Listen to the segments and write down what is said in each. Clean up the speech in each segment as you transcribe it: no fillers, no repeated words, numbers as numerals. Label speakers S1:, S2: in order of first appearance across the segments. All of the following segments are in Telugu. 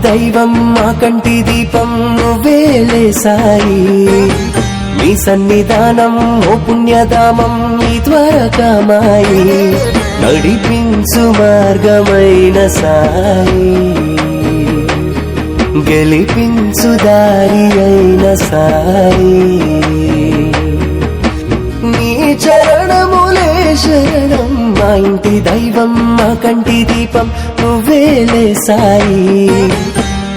S1: దైవం మా కంటి దీపం నువ్వేలే సాయి నీ సన్నిధానం ఓ పుణ్యధామం నీ ద్వారకామాయి నడిపించు మార్గమైన సాయి గెలిపించు దారి అయిన సాయి నీ చరణములే శరణం మా ఇంటి దైవం మా కంటి దీపం నువ్వేలే సాయి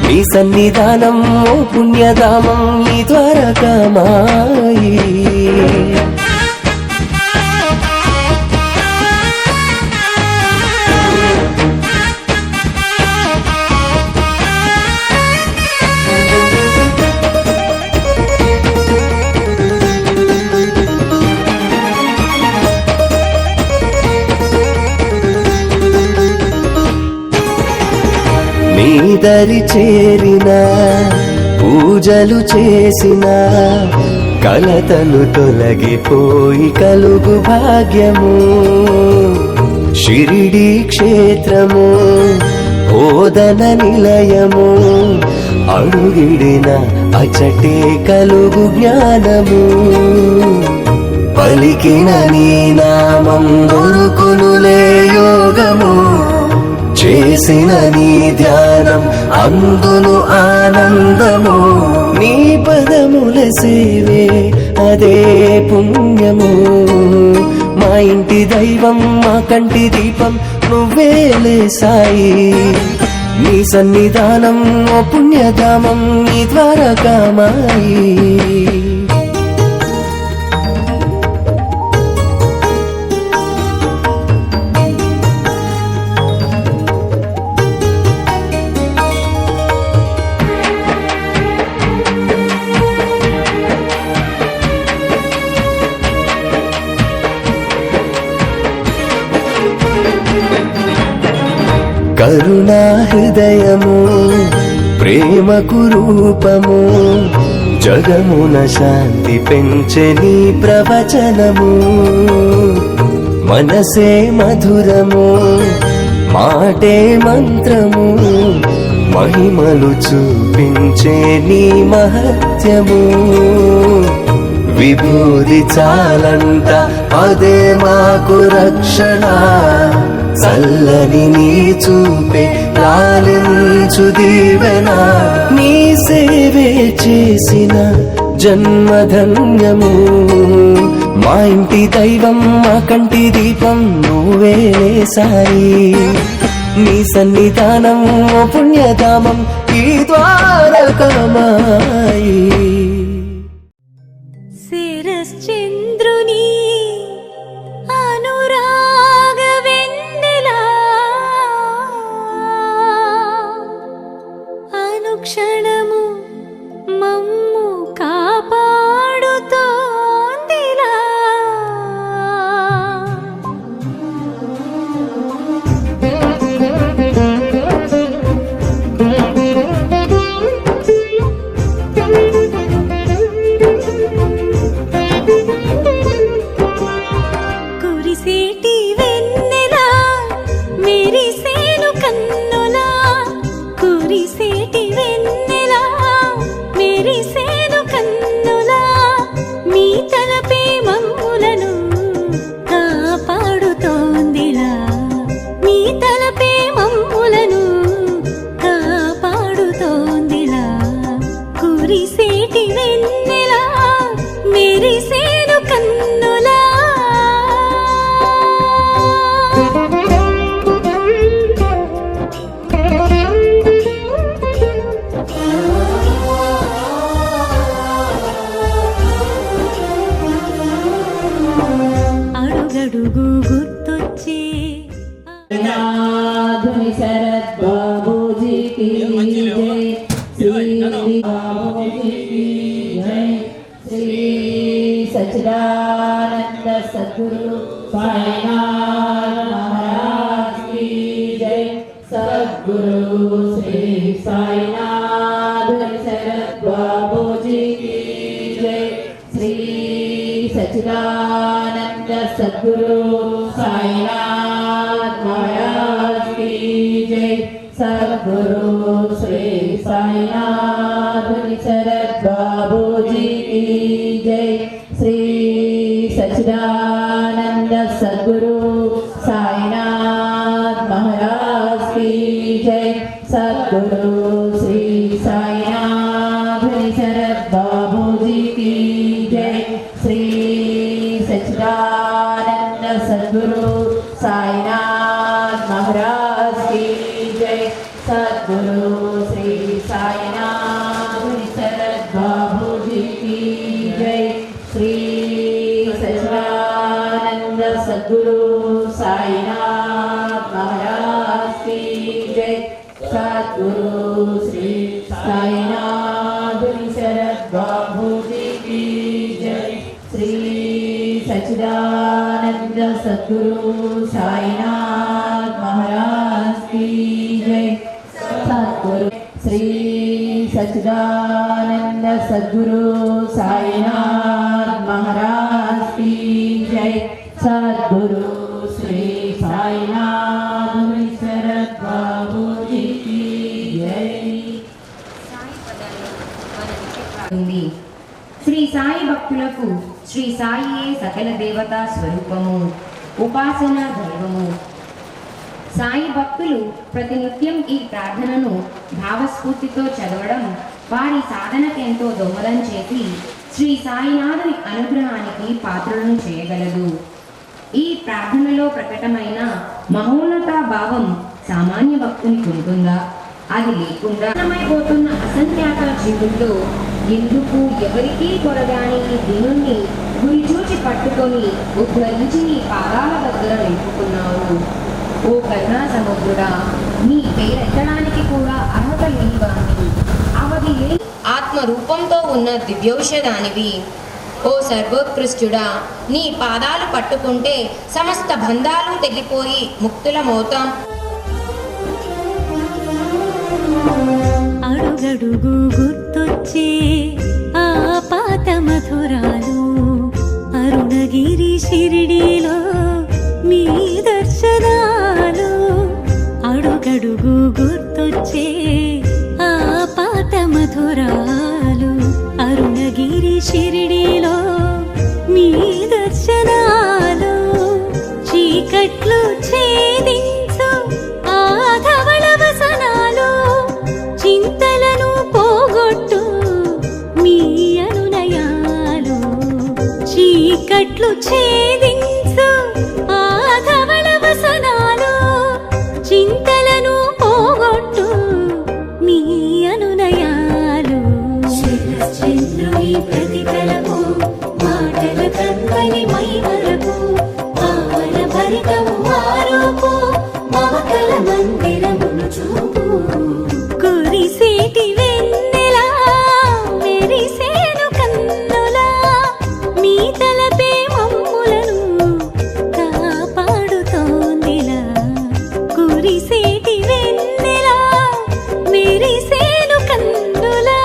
S1: నీ సన్నిధానం ఓ పుణ్యధామం నీ ద్వారకామాయి నీ దరి చేరిన పూజలు చేసిన కలతలు తొలగిపోయి కలుగు భాగ్యము షిరిడి క్షేత్రము బోధన నిలయము అడుగిడిన అచటే కలుగు జ్ఞానము పలికిన నీ నామం దొరుకునులే యోగము చేసిన నీ ధ్యానం అందును ఆనందము నీ పదముల సేవే అదే పుణ్యము మా ఇంటి దైవం మా కంటి దీపం నువ్వేలే సాయి నీ సన్నిధానం ఓ పుణ్యధామం నీ ద్వారకామాయి కరుణా హృదయము ప్రేమకు రూపము జగమున శాంతి పెంచే నీ ప్రవచనము మనసే మధురము మాటే మంత్రము మహిమలు చూపించే నీ మహత్యము విభూది చాలంట అదే మాకు రక్షణ చల్లని నీ చూపే లాలించు దీవెన నీ సేవే చేసిన జన్మధన్యము మా ఇంటి దైవం మా కంటి దీపం నువ్వేలే సాయి నీ సన్నిధానం ఓ పుణ్యధామం ఈ ద్వారకామాయి
S2: శిరశ్చంద్రుని క్షణము మమ్ము కాపాడుతోందిలా కురిసేటి వెన్నెలా మెరిసేను కన్నులా కురిసేటి వెన్నెలా మెరిసేను కన్నులా మీ తలపే మమ్ములను కాపాడుతోందిలా మీ తలపే మమ్ములను కాపాడుతోందిలా కురిసేటి వెన్నెలా మెరిసేను కన్నులా అడుగడుగు గుర్తొచ్చే
S3: శరత్ బాబూజీకి జై శ్రీ బాబూజీకి జై శ్రీ సచ్చిదానంద సద్గురు సాయినాథ్ మహారాజ్ की जय सद्गुरु श्री साईनाथ शरद बाबू जी की जय श्री सच्चिदानंद सद्गुरु साईनाथ महाराज की जय सद्गुरु श्री सद्गुरु श्री साईनाथ शरद बाबू जी की जय। श्री सच्चिदानंद सद्गुरु साईनाथ महाराज की जय। सद्गुरु श्री सच्चिदानंद सद्गुरु साईनाथ महाराज की जय। सद्गुरु श्री साईनाथ शरद बाबू जी की जय।
S4: ఉంది. శ్రీ సాయి భక్తులకు శ్రీ సాయియే సకల దేవతా స్వరూపము, ఉపాసన దైవము. సాయి భక్తులు ప్రతినిత్యం ఈ ప్రార్థనను భావస్ఫూర్తితో చదవడం వారి సాధనకెంతో దోహదం చేసి శ్రీ సాయినాథుని అనుగ్రహానికి పాత్రలను చేయగలదు. ఈ ప్రార్థనలో ప్రకటమైన మహోన్నత భావం సామాన్య భక్తునికి ఉంటుందా? అది లేకుండా పోతున్న అసంఖ్యాక జీవుల్లో ఎందుకు ఎవరికీ కొరగాని దీనుణ్ణి గురి చూచి పట్టుకొని ఉద్ధరించి నీ పాదాల దగ్గర నిలుపుకున్నావు. ఓ కరుణా సముద్రుడా, నీ పేరెత్తడానికి కూడా అర్హత లేనివాడివి, అవధి లేని ఆత్మ రూపంతో ఉన్న దివ్యౌషధానివి. ఓ సర్వోత్కృష్టుడా, నీ పాదాలు పట్టుకుంటే సమస్త బంధాలు తెగిపోయి ముక్తులమవుతాం.
S2: అడుగడుగు గుర్తొచ్చే ఆ పాత మధురాలు, అరుణగిరి షిరిడీలో మీ దర్శనాలు. అడుగడుగు గుర్తొచ్చే ఆ పాత మధురాలు, అరుణగిరి షిరిడీలో మీ దర్శనాలు. చీకట్లు ఛేదించు ఆ ధవళ వసనాలు, చింతలను పోగొట్టు మీ అనునయాలు. చీకట్లు ఛేదించు ఆ ధవళ వసనాలు, చింతలను పోగొట్టు మీ అనునయాలు. చంద్రుని ప్రతిఫలము మాటల కందని మై వరకు, పావన భరితము ఆరోపు మమతల మందిరమును చూపు. కురిసేటి వెన్నెలా మెరిసేను కన్నులా, మీ తలపే మమ్ములను కాపాడుతోందిలా. కురిసేటి వెన్నెలా మెరిసేను కన్నులా.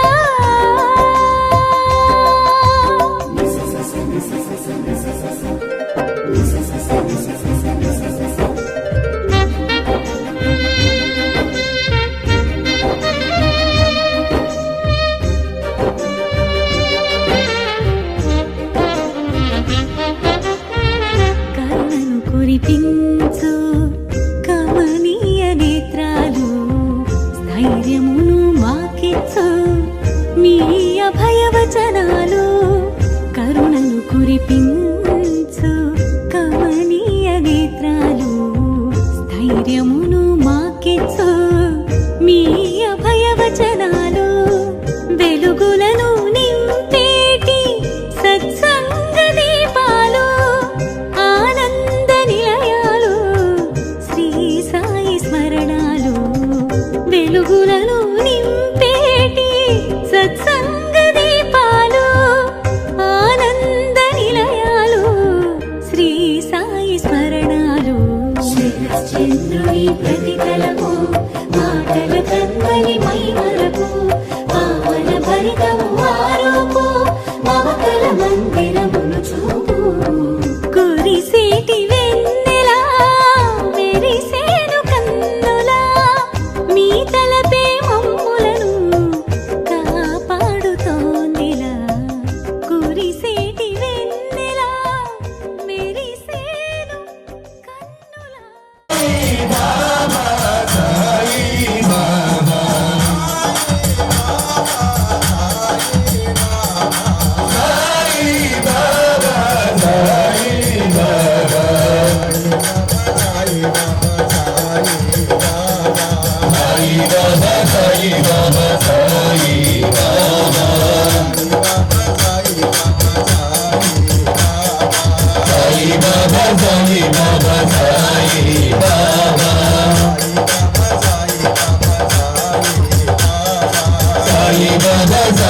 S5: Baba,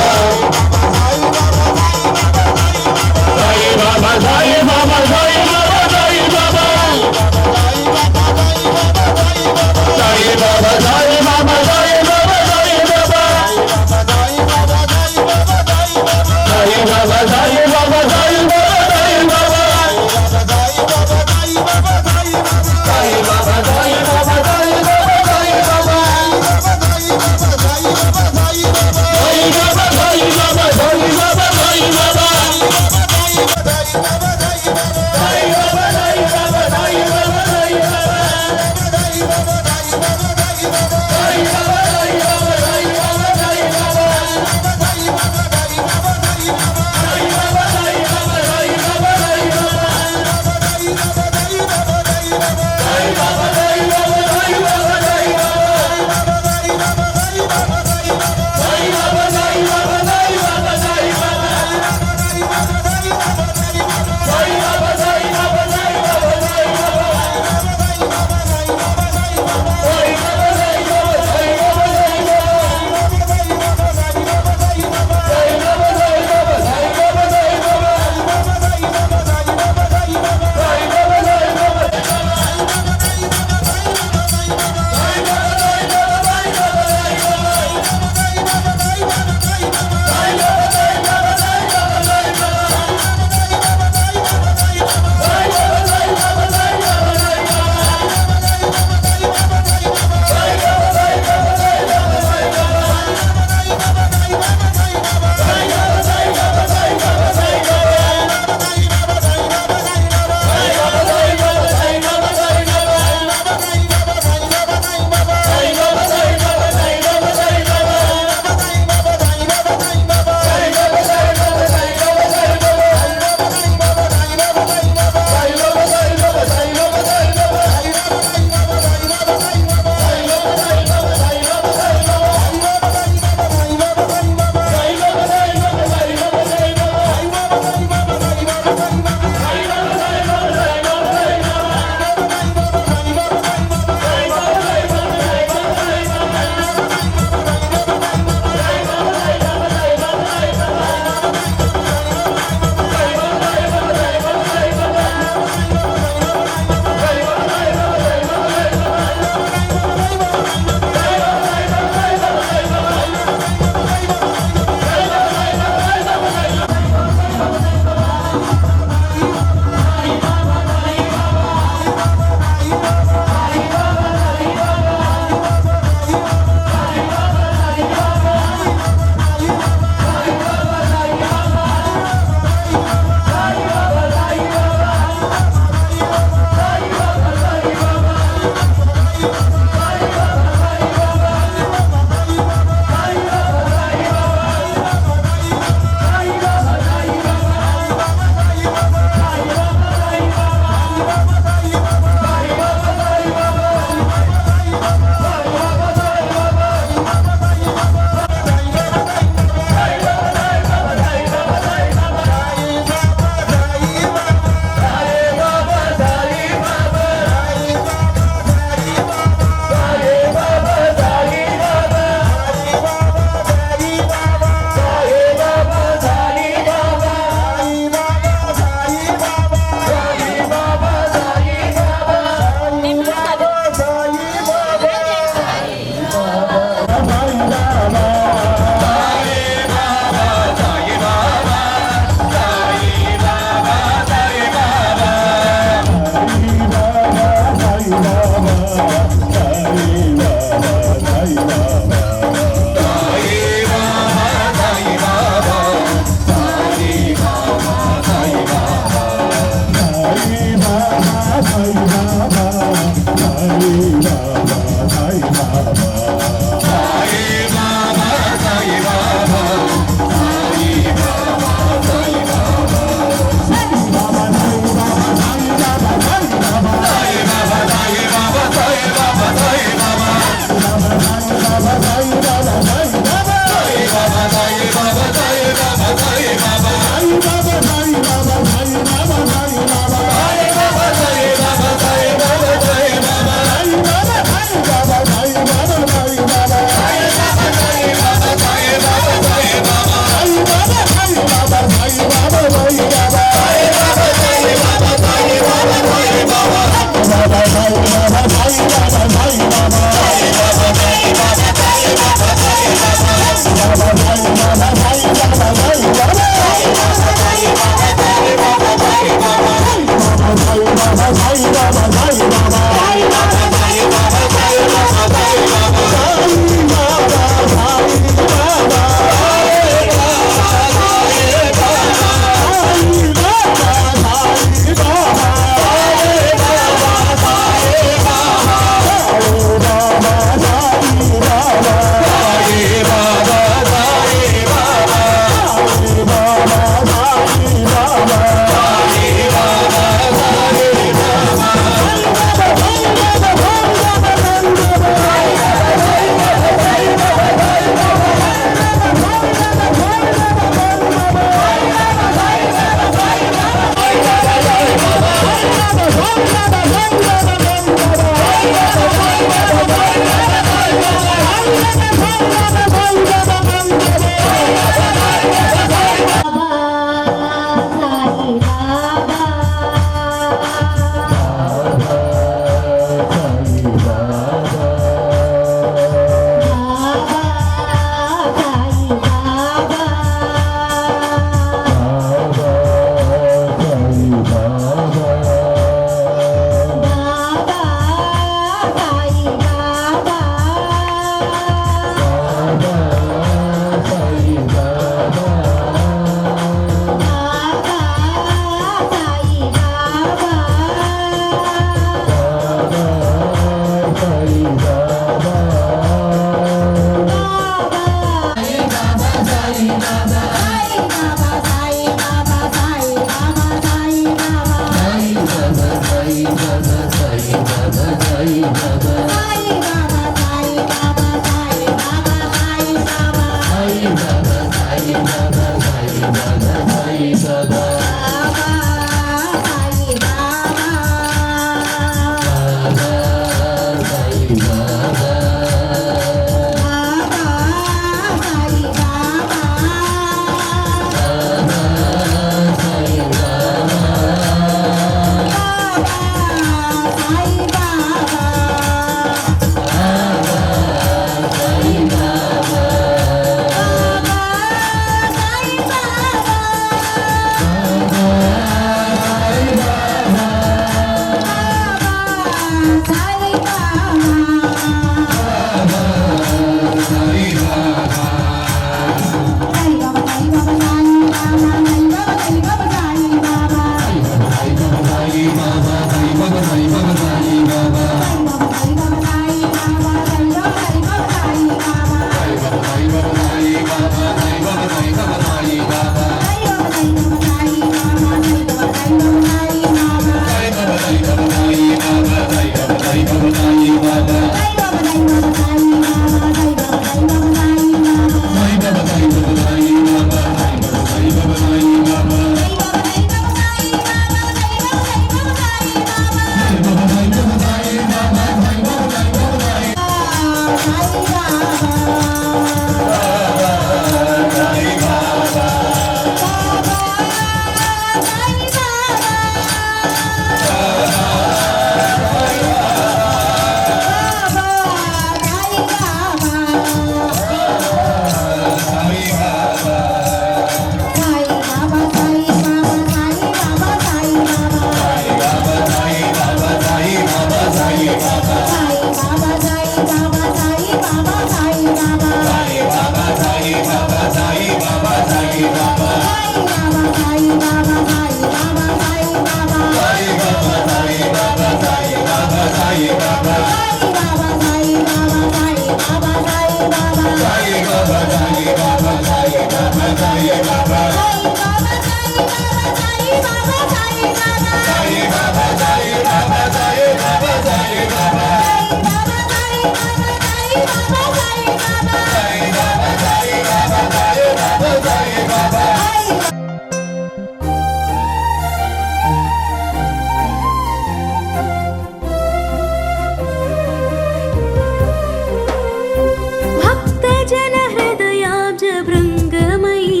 S2: భక్తజన హృదయాబ్జ భృంగమయీ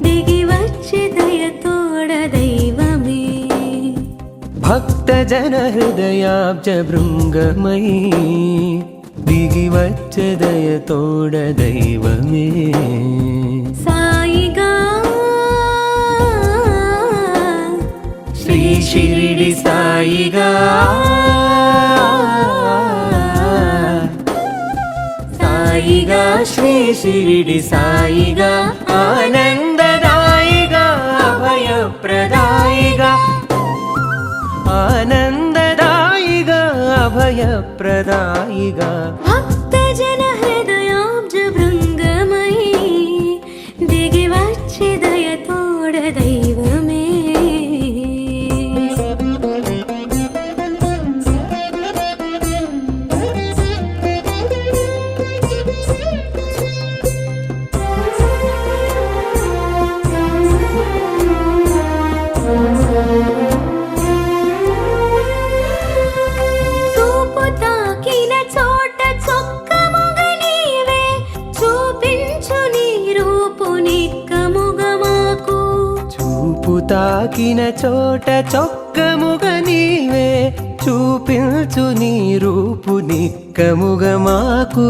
S2: దిగి వచ్చే దయతోడ దైవమే.
S1: భక్తజన హృదయాబ్జ భృంగమయీ దిగి వచ్చే దయతోడ దైవమే.
S2: సాయిగా
S1: శ్రీ షిరిడి సాయిగా సాయిగా శ్రీ షిరిడి సాయిగా ఆనందదాయిగా అభయప్రదాయిగా ఆనందదాయిగా అభయప్రదాయిగా
S2: భక్తజన హృదయాబ్జ భృంగమయీ దిగి వచ్చే దయతోడ దైవమే. చూపు తాకిన చోట చొక్కముగ నీవే చూపించు నీ రూపు నిక్కముగ మాకు.
S1: చూపు తాకిన చోట చొక్కముగ నీవే చూపించు నీ రూపు నిక్కముగ మాకు.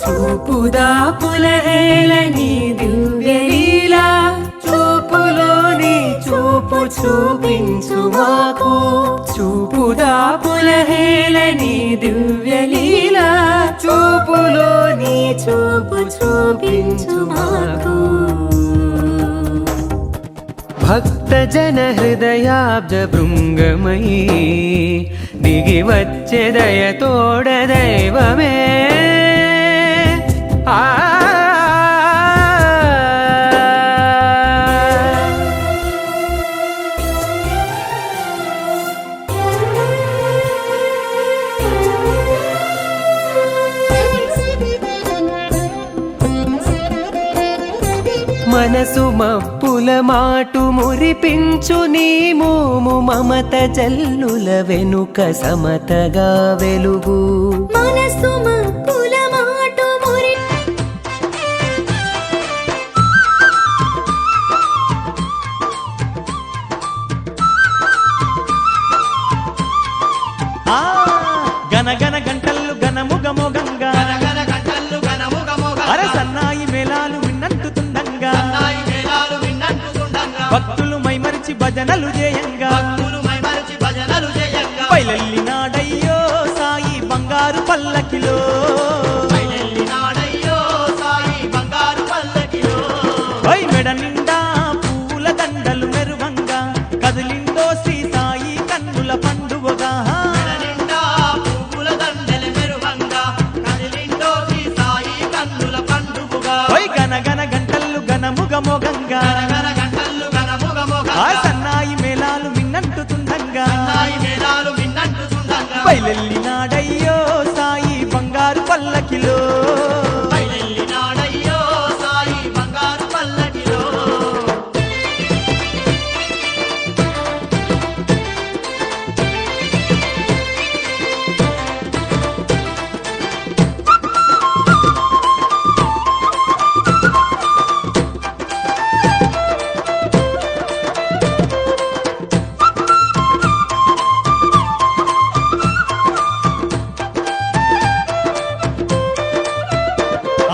S1: చూపుదాపుల హేళ నీ దివ్యలీలా చూపులోని చూపు చూపించు మాకు. చూపుదాపుల హేళ నీ దివ్యలీలా చూపులోని చూపు చూపించు మాకు. భక్తజన హృదయాబ్జ భృంగమయీ దిగి వచ్చే దయతోడ దైవమే. ఆ మనసు మప్పుల మాటు మురిపించు నీ మోము మమత జల్లుల వెనుక సమతగా వెలుగు.
S2: మనసు మక్కుల మాటు మురి
S5: గనగన గంటల్లు గనముగమోగంగా అర సన్నాయి మేళాలు విన్నంటుతుండంగా భక్తులు మైమరిచి భజనలు చేయంగా పైలెల్లినాడయ్యో సాయి బంగారు పల్లకిలో. పై మెడ నిండా పూల దండలు మెరువంగా కదిలిందో శ్రీ సాయి కన్నుల పండువగా. పై గనగన గంటల్లు గనముగమోగంగా ఆ సన్నాయి మేళాలు మిన్నంటుతుండంగా పైలెల్లినాడయ్యో సాయి బంగారు పల్లకిలో.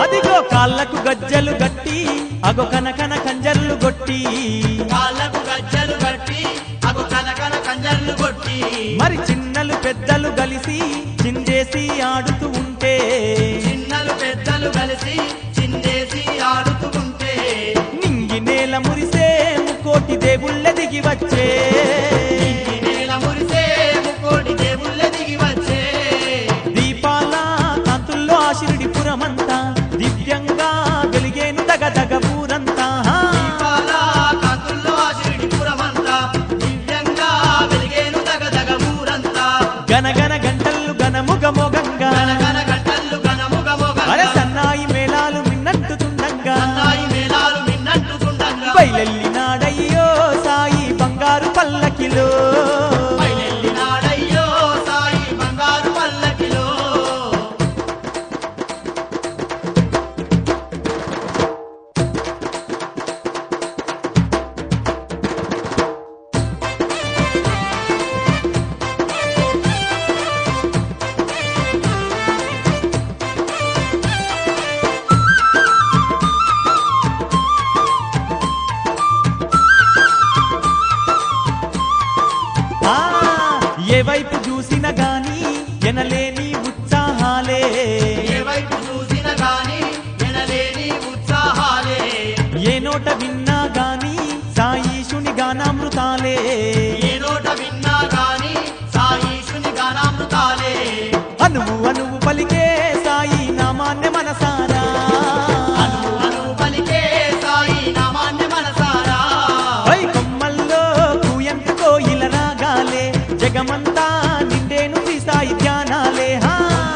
S5: అదిగో కాళ్ళకు గజ్జలు గట్టి అగో కనకన కంజర్లు కొట్టి మరి చిన్నలు పెద్దలు కలిసి చిందేసి ఆడుతూ ఉంటే
S6: చిన్నలు పెద్దలు కలిసి చిందే
S5: ముక్కోటి దేవుళ్ళ దిగి వచ్చే
S6: నేల మురిసే ముక్కోటి దేవుళ్ళ దిగి వచ్చే
S5: దీపాల కాంతుల్లో ఆ షిరిడి పురమంతా దివ్యంగా వెలిగేను దగదగ ఊరంతా
S6: దీపాల కాంతుల్లో ఆ షిరిడి పురమంతా దివ్యంగా వెలిగేను దగదగ ఊరంతా
S5: గనగన గంటలు గనముగ మోగంగా
S6: గనగన గంటలు గనముగమోగ
S5: అరే సన్నాయి మేళాలు మిన్నట్టుతుండంగా
S6: సన్నాయి మేళాలు మిన్నట్టుతుండంగా
S5: బయలెల్లినాడయ్యో సాయి బంగారు పల్లకిలో
S6: బయలెల్లినాడయ్యో సాయి బంగారు పల్లకిలో
S5: ఆ ఏ వైపు చూసిన గాని ఎనలేని ఉత్సాహాలే
S6: ఏ వైపు చూసిన గాని ఎనలేని ఉత్సాహాలే
S5: ఏ నోట విన్నా గాని సాయీశుని గానామృతాలే
S6: ఏ నోట విన్నా గాని సాయీశుని గానామృతాలే
S5: అనువు అనువు పలికే సాయి నామాన్య మనసారా
S6: అను అను పలికే సాయి నామాన్య మనసారా
S5: పై కొమ్మల్లో కూయంత కోయిల రాగాలే జగమంతా నిండేను శ్రీ సాయి ధ్యానాలే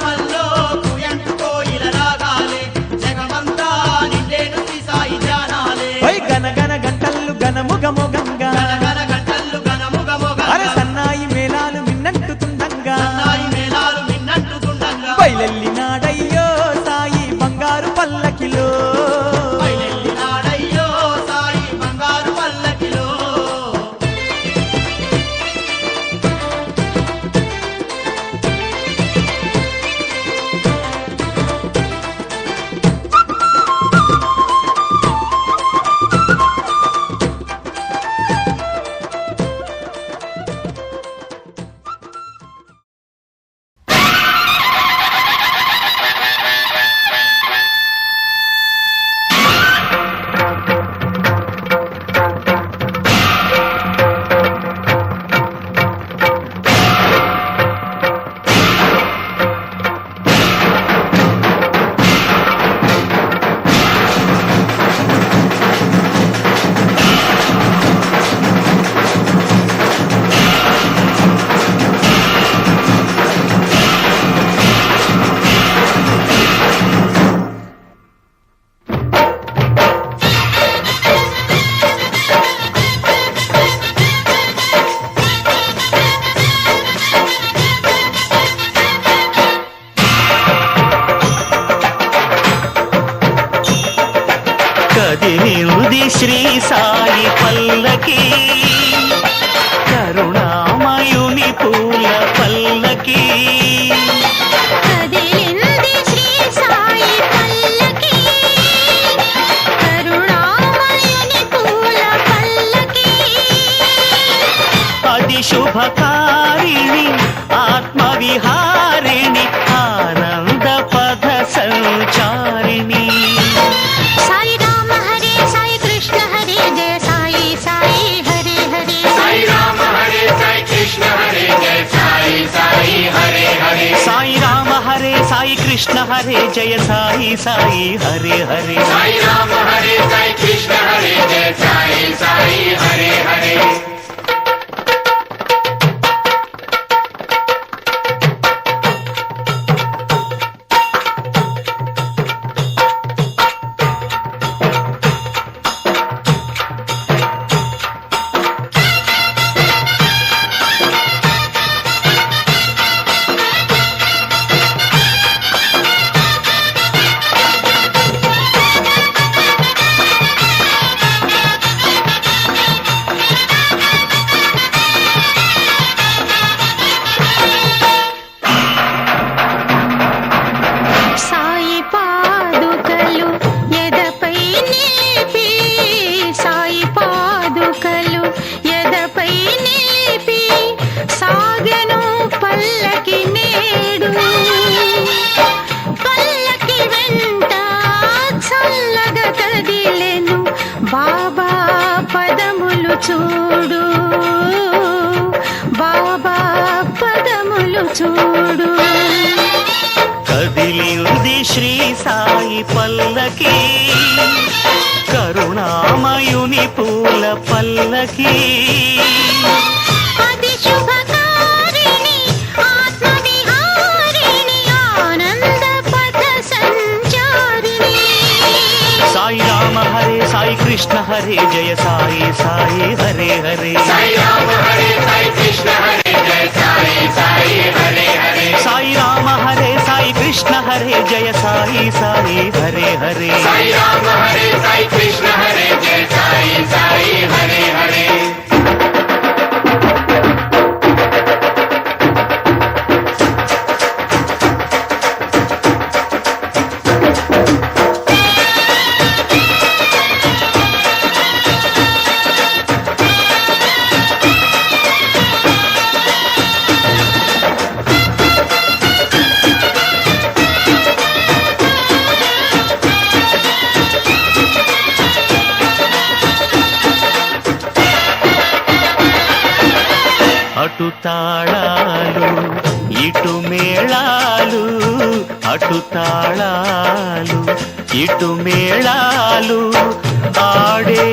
S6: మల్లో కుయంటు కోయిల రాగాలే జగమంతా నిండేను శ్రీ సాయి ధ్యానాలే
S5: పై గనగన గంటలు గనముగ మొగంగా
S6: గనగన గంటలు గనముగమోగ
S5: అరే సన్నాయి మేళాలు మిన్నట్టుతుండంగా
S6: సన్నాయి మేళాలు మిన్నట్టుతుండంగా
S5: బయలెల్లినాడయ్యో సాయి బంగారు పల్లకిలో
S6: బయలెల్లినాడయ్యో సాయి బంగారు పల్లకిలో
S7: కదిలింది శ్రీ సాయి పల్లకి కరుణామయుని పూల పల్లకి
S2: కదిలింది శ్రీ సాయి పల్లకి కరుణామయుని పూల పల్లకి
S7: అది శుభకారిణి ఆత్మవిహారిణి ఆనంద పద సంచారిణి
S2: సాయి రామ హరే సాయి కృష్ణ హరే జయ సాయి సాయి హరే హరే సాయి రామ హరే సాయి కృష్ణ హరే జయ సాయి సాయి హరే హరే
S7: సాయి రామ హరే సాయి కృష్ణ హరే జయ సాయి సాయి హరే హరే
S2: సాయి రామ హరే సాయి కృష్ణ హరే జయ సాయి సాయి హరే హరే చూడు బాబా పదములు చూడు
S7: కదిలింది శ్రీ సాయి పల్లకి కరుణామయుని పూల పల్లకి
S2: అది శుభకారిణి ఆత్మవిహారిణి ఆనంద పథ సంచారిణి
S7: సాయి రామ హరే సాయి కృష్ణ హరే జయ సాయి సాయి హరే హరే
S6: సాయి రామ హరే సాయి కృష్ణ హరే జయ సాయి సాయి హరే హరే
S7: సాయి రామ హరే సాయి కృష్ణ హరే జయ సాయి సాయి హరే హరే
S6: సాయి రామ హరే సాయి కృష్ణ హరే జయ సాయి సాయి హరే హరే
S7: అటు తాళాలు ఇటు మేళాలు అటు తాళాలు ఇటు మేళాలు ఆడే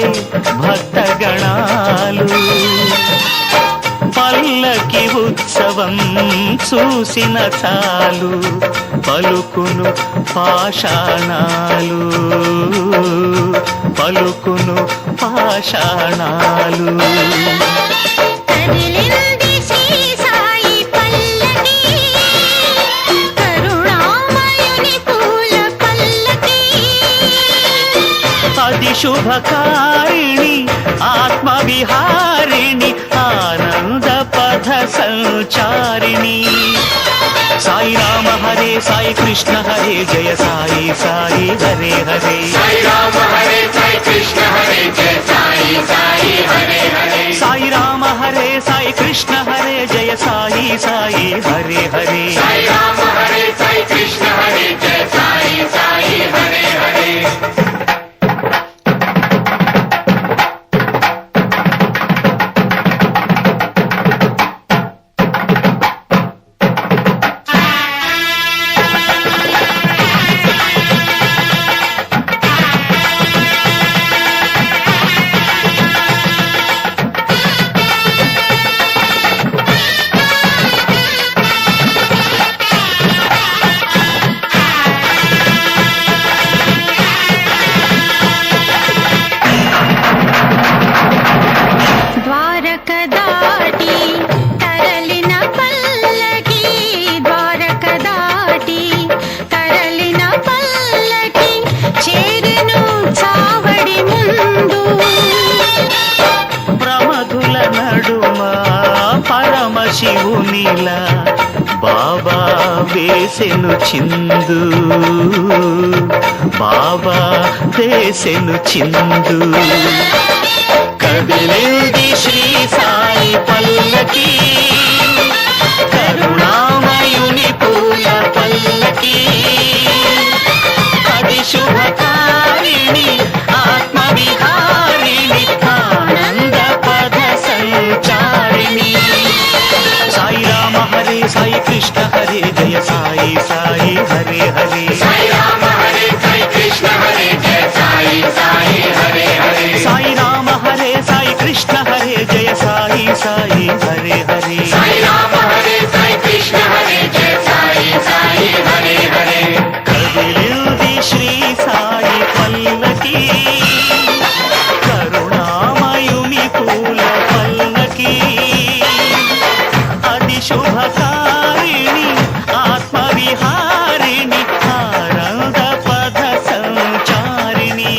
S7: భక్తగణాలు పల్లకి ఉత్సవం చూసిన చాలు పలుకును పాషాణాలు పలుకును పాషాణాలు
S2: కదిలింది శ్రీ సాయి పల్లకి కరుణామయుని పూల పల్లకి
S7: అది శుభకారిణి ఆత్మవిహారిణి ఆనంద పథ సంచారిణి సాయి రామ హరే సాయి కృష్ణ హరే జయ సాయి సాయి హరే హరే
S6: సాయి రామ హరే సాయి కృష్ణ హరే జయ సాయి సాయి హరే హరే
S7: సాయి రామ హరే సాయి కృష్ణ హరే జయ సాయి సాయి హరే హరే
S6: సాయి రామ హరే సాయి కృష్ణ హరే జయ సాయి సాయి హరే హరే
S2: ద్వారక దాటి తరలిన పల్లకి ద్వారక దాటి తరలిన పల్లకి చేరెను చావడి ముందు
S7: ప్రమధుల నడుమ పరమశివునిలా బాబా వేసెను చిందు బాబా వేసెను చిందు కదిలింది శ్రీ సాయి పల్లకి కరుణామయుని పూల పల్లకి అది శుభకారిణి ఆత్మవిహారిణి ఆనంద పథ సంచారిణి సాయి రామ హరే సాయి కృష్ణ హరే జయ సాయి సాయి హరే హరే
S6: సాయి రామ హరే సాయి కృష్ణ హరే జయ సాయి సాయి హరే హరే
S7: సాయి రామ హరే సాయి కృష్ణ హరే జయ సాయి సాయి హరే హరే
S6: సాయి రామ హరే సాయి కృష్ణ హరే జయ సాయి సాయి హరే హరే
S7: కదిలింది శ్రీ సాయి పల్లకి కరుణామయుని పూల పల్లకి అది శుభకారిణి ఆత్మవిహారిణి ఆనంద పథ సంచారిణి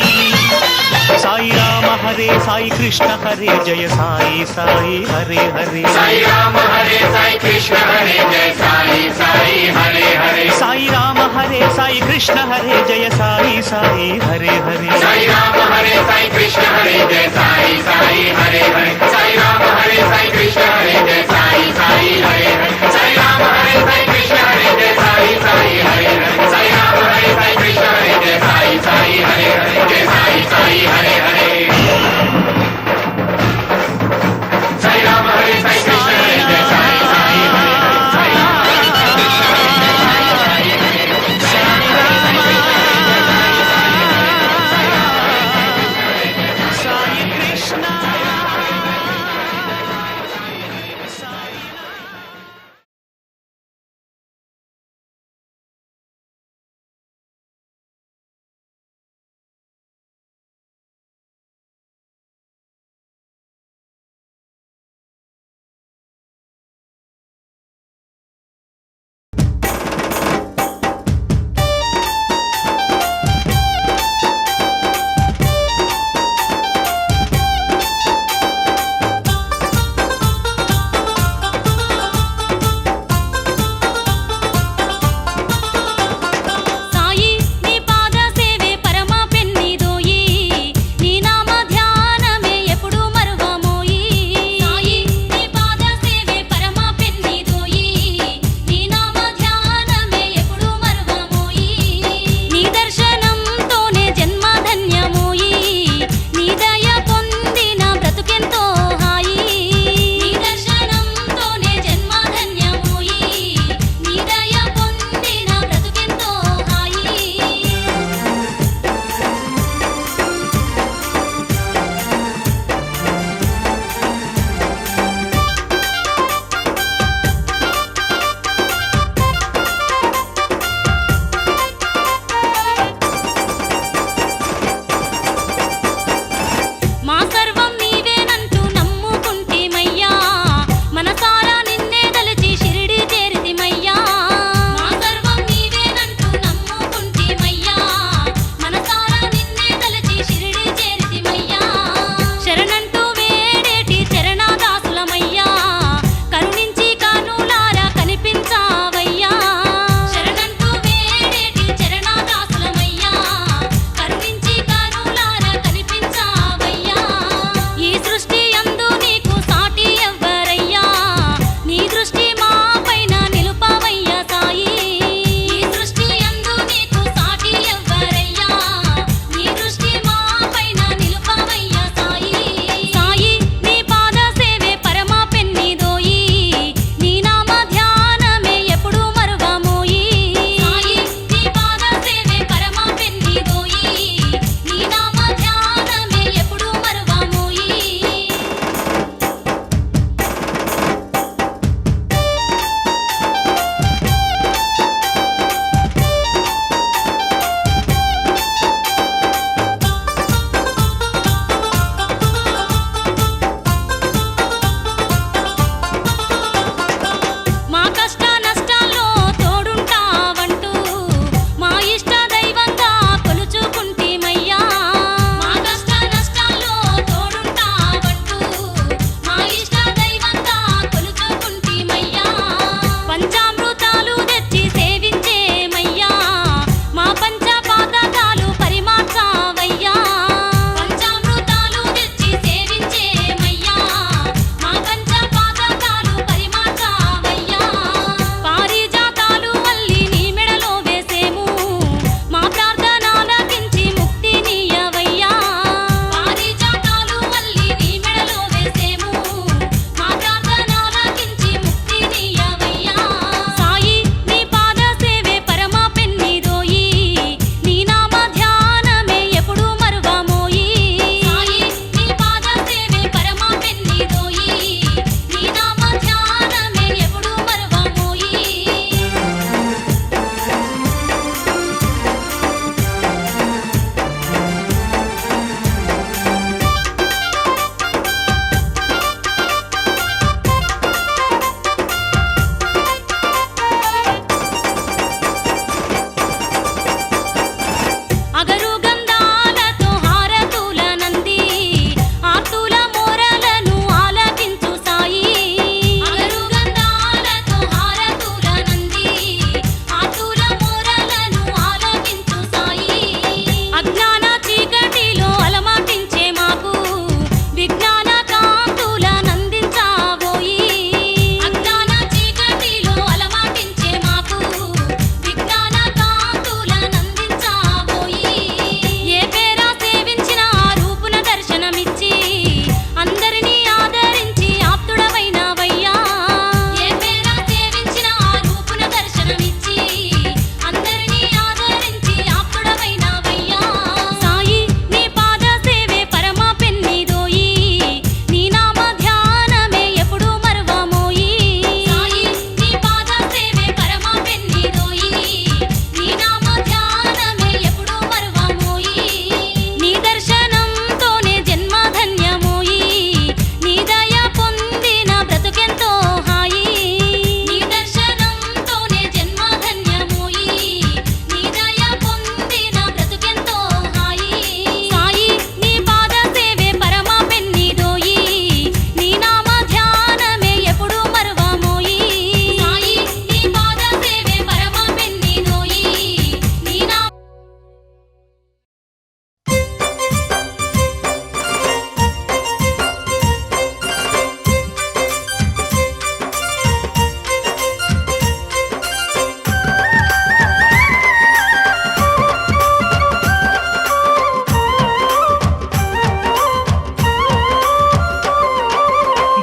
S7: సాయి రామ హరే సాయి కృష్ణ హరే జయ సాయి సాయి హరే హరే
S6: సాయి రామ హరే సాయి కృష్ణ హరే జయ సాయి సాయి హరే హరే
S7: సాయి రామ హరే సాయి కృష్ణ హరే జయ సాయి సాయి హరే హరే
S6: సాయి రామ హరే సాయి కృష్ణ హరే జయ సాయి సాయి హరే హరే సాయి రామ హరే సాయి కృష్ణ హరే జయ సాయి సాయి హరే హరే సాయి రామ హరే సాయి కృష్ణ హరే జయ సాయి సాయి హరే హరే సాయి రామ హరే సాయి కృష్ణ హరే జయ సాయి సాయి హరే హరే జయ సాయి సాయి హరే హరే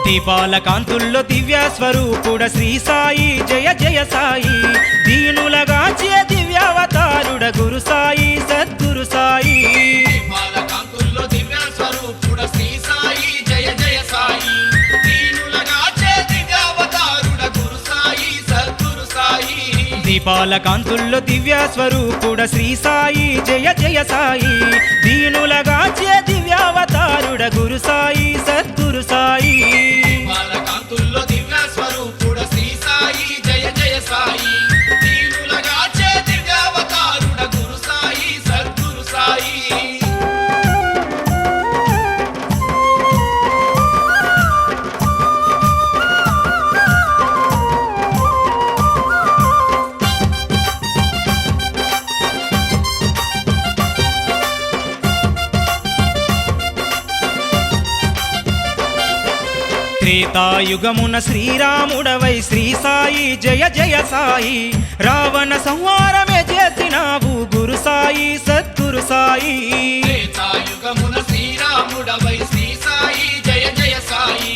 S5: దీపాల కాంతుల్లో దివ్య స్వరూపుడ శ్రీ సాయి జయ జయ సాయి దీనులగాచే దివ్యావతారుడ గురు సాయి సద్గురు సాయి
S6: కాంతుల్లో దివ్య స్వరూపుడ శ్రీ సాయి జయ జయ సాయి దీనులగాచే దివ్యావతారుడ గురు సాయి సద్గురు సాయి
S5: దీపాల కాంతుల్లో దివ్య స్వరూపుడ శ్రీ సాయి జయ జయ సాయి దీనులగాచే దివ్యావతారుడ గురు సాయి సద్గురు సాయి
S6: కాంతుల్లో దివ్య స్వరూపుడ శ్రీ సాయి జయ జయ సాయి దీనులగాచే దివ్యావతారుడ గురు సాయి సద్గురు సాయి
S5: త్రేతాయుగమున శ్రీరాముడవై శ్రీ సాయి జయ జయ సాయి రావణ సంహారమే చేసినావు గురు సాయి సద్గురు సాయి
S6: త్రేతాయుగమున శ్రీరాముడవై శ్రీ సాయి జయ జయ సాయి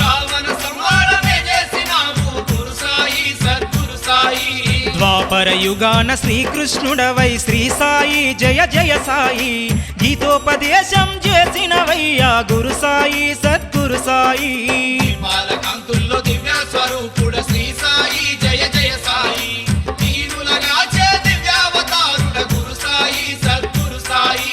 S6: రావణ సంహారమే చేసినావు గురు సాయి సద్గురు సాయి
S5: ద్వాపర యుగాన శ్రీకృష్ణుడవై శ్రీ సాయి జయ జయ సాయి గీతోపదేశం చేసినవయ్యా గురు సాయి సద్గురు సాయి
S6: కాంతుల్లో దివ్య స్వరూపుడ శ్రీ సాయి జయ జయ సాయి దీనులగాచే దివ్యావతారుడ గురు సాయి సద్గురు సాయి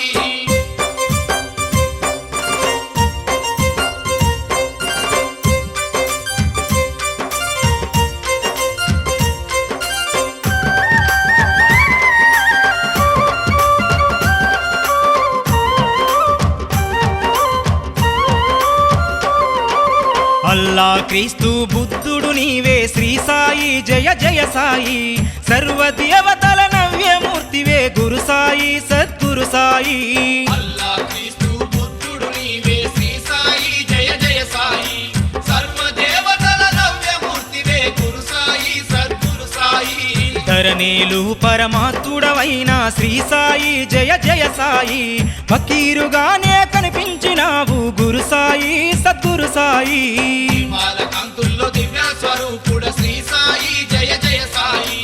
S5: అల్లా క్రీస్తు బుద్ధుడు నీవే శ్రీ సాయి జయ జయ సాయి సర్వదేవతల నవ్యమూర్తివే గురు సాయి సద్గురు సాయి
S6: అల్లా క్రీస్తు బుద్ధుడు నీవే శ్రీ సాయి జయ జయ సాయి సర్వదేవతల నవ్యమూర్తివే గురు సాయి సద్గురు సాయి
S5: ధరణేలు పరమాత్ముడవైన శ్రీ సాయి జయ జయ సాయి ఫకీరుగానే కనిపించినావు గురు సాయి సద్గురు సాయి
S6: కాంతుల్లో దివ్య స్వరూపుడ శ్రీ సాయి జయ జయ సాయి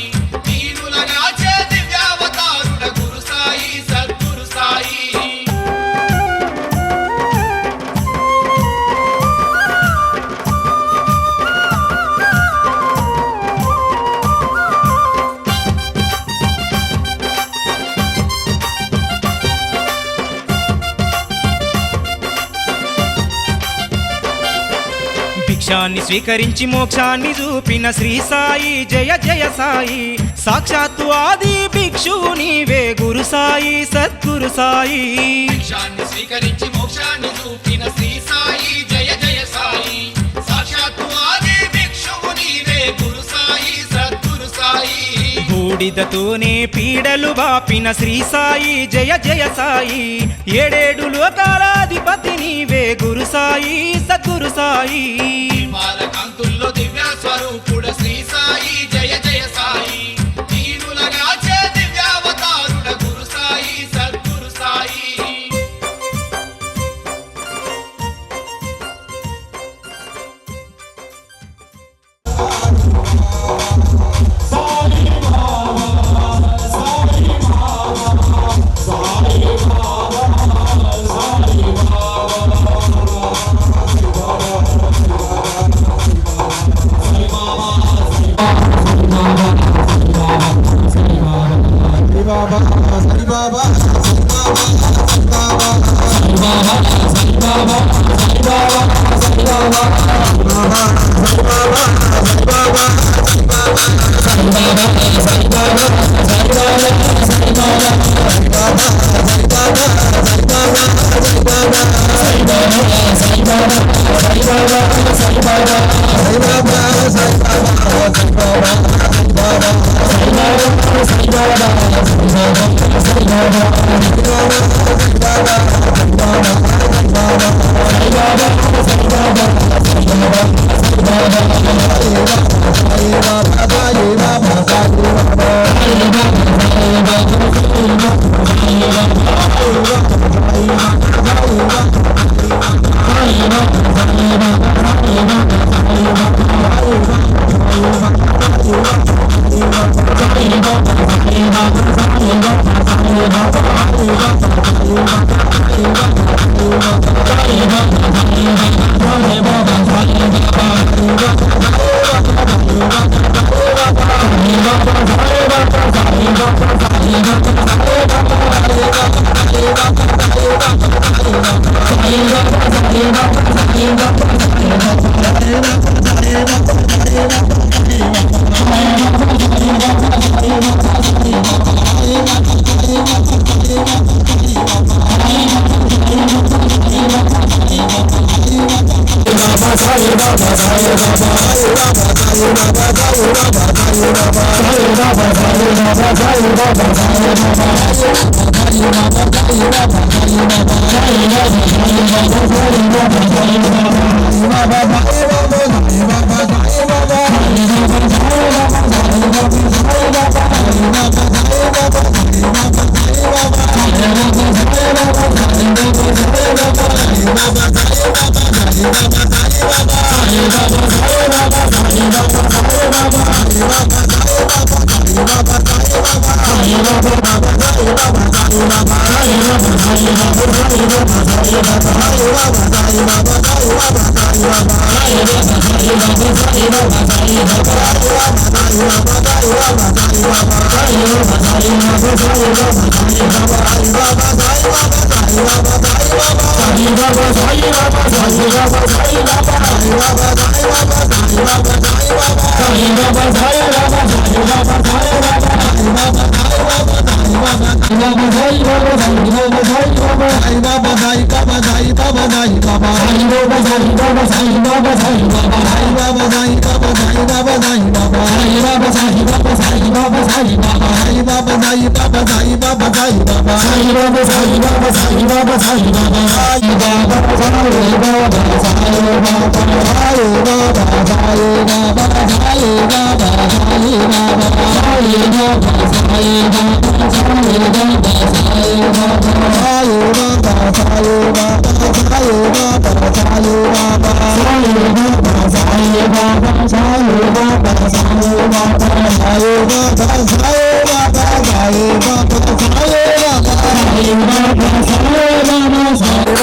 S6: దీనులగాచే దివ్యావతారుడ గురు సాయి సద్గురు సాయి
S5: భిక్షాన్ని స్వీకరించి మోక్షాన్ని చూపిన శ్రీ సాయి జయ జయ సాయి సాక్షాత్తు ఆది భిక్షువు నీవే గురు సాయి సద్గురు సాయి
S6: భిక్షాన్ని స్వీకరించి మోక్షాన్ని చూపిన శ్రీ సాయి జయ జయ సాయి సాక్షాత్తు ఆది భిక్షువు నీవే గురు సాయి సద్గురు సాయి
S5: బూడిదతోనే పీడలు బాపిన శ్రీ సాయి జయ జయ సాయి ఏడేడు లోకాలాధిపతి నీవే గురు సాయి సద్గురు సాయి
S6: కాంతుల్లో దివ్య స్వరూపుడ శ్రీ సాయి జయ జయ సాయి దీనులగాచే దివ్యావతారుడ గురు సాయి సద్గురు సాయి
S3: Bye.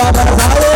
S8: Baba